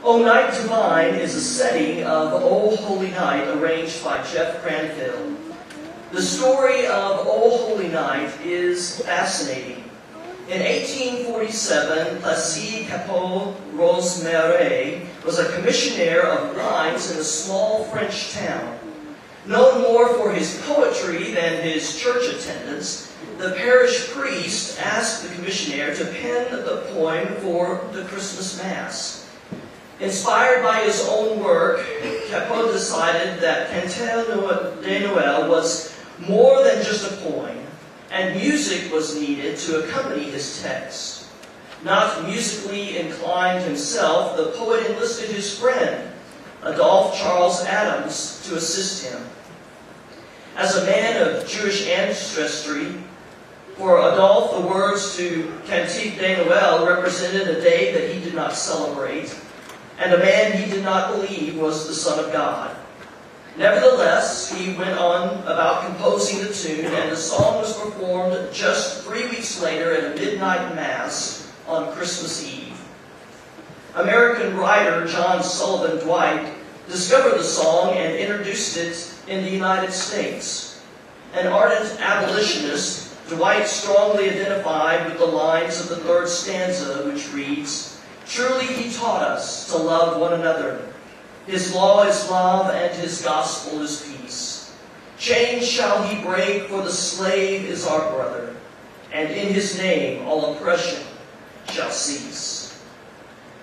O Night Divine is a setting of O Holy Night arranged by Jeff Cranfield. The story of O Holy Night is fascinating. In 1847, Placide Capot Rosemary was a commissionaire of wines in a small French town. Known more for his poetry than his church attendance, the parish priest asked the commissionaire to pen the poem for the Christmas Mass. Inspired by his own work, Capot decided that Cantate de Noël was more than just a poem, and music was needed to accompany his text. Not musically inclined himself, the poet enlisted his friend, Adolphe Charles Adams, to assist him. As a man of Jewish ancestry, for Adolphe, the words to Cantique de Noël represented a day that he did not celebrate, and a man he did not believe was the Son of God. Nevertheless, he went on about composing the tune, and the song was performed just 3 weeks later at a midnight Mass on Christmas Eve. American writer John Sullivan Dwight discovered the song and introduced it in the United States. An ardent abolitionist, Dwight strongly identified with the lines of the third stanza, which reads, "Truly he taught us to love one another. His law is love, and his gospel is peace. Chains shall he break, for the slave is our brother, and in his name all oppression shall cease."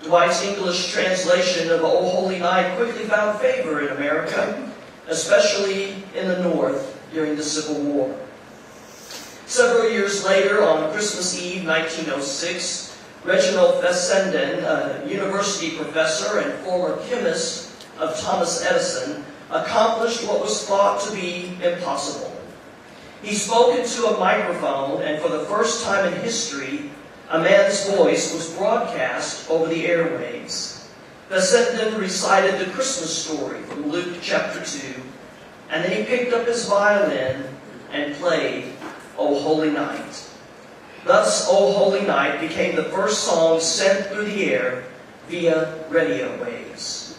Dwight's English translation of O Holy Night quickly found favor in America, especially in the North during the Civil War. Several years later, on Christmas Eve 1906, Reginald Fessenden, a university professor and former chemist of Thomas Edison, accomplished what was thought to be impossible. He spoke into a microphone, and for the first time in history, a man's voice was broadcast over the airwaves. Fessenden recited the Christmas story from Luke chapter 2, and then he picked up his violin and played O Holy Night. Thus, O Holy Night became the first song sent through the air via radio waves.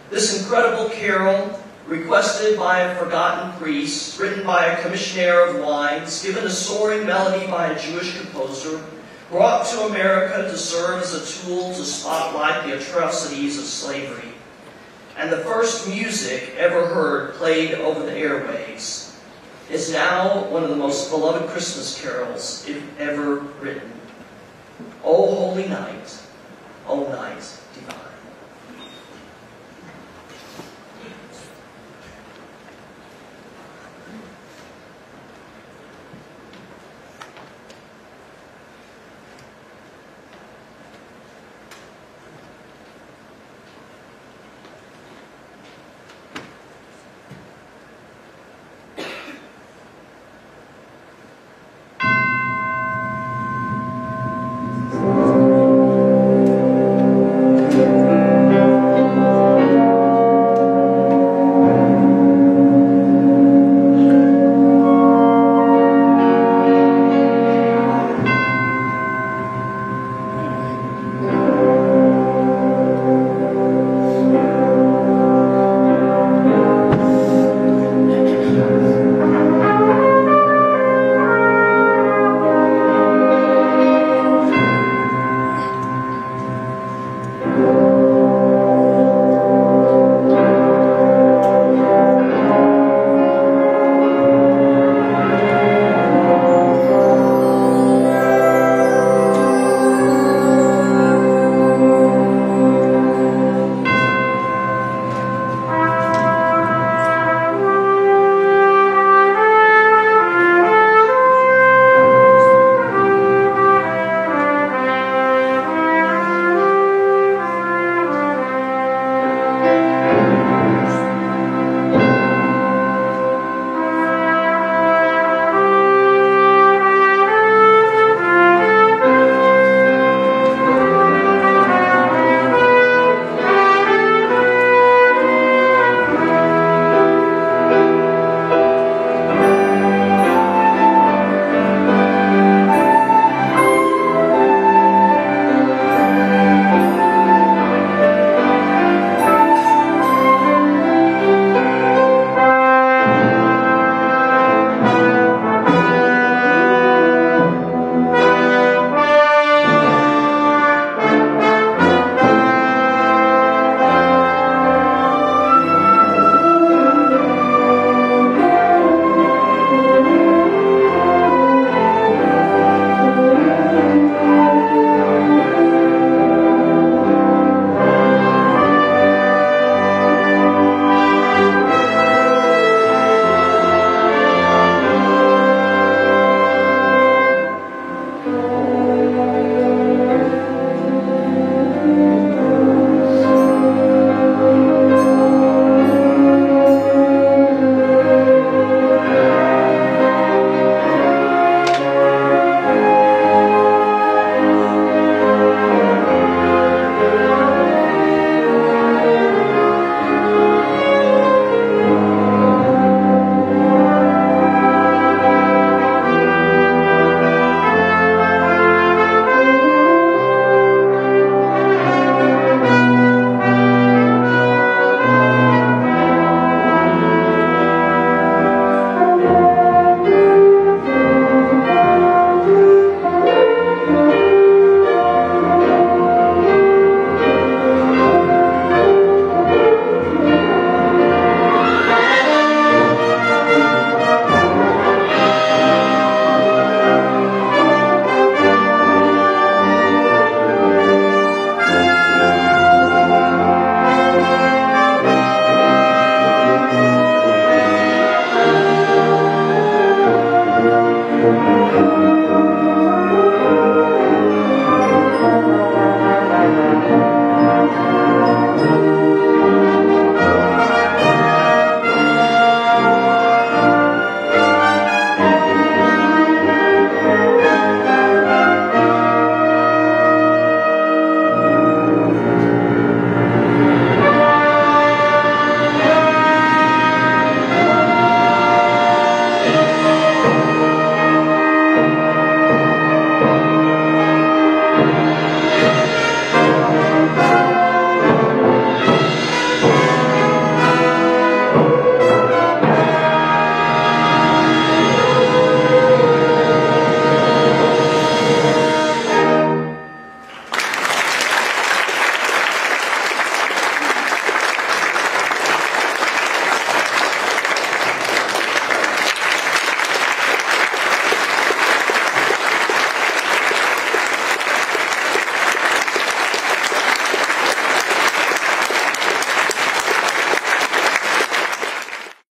This incredible carol, requested by a forgotten priest, written by a commissionaire of wines, given a soaring melody by a Jewish composer, brought to America to serve as a tool to spotlight the atrocities of slavery, and the first music ever heard played over the airwaves, is now one of the most beloved Christmas carols ever written. O Holy Night, O Night Divine.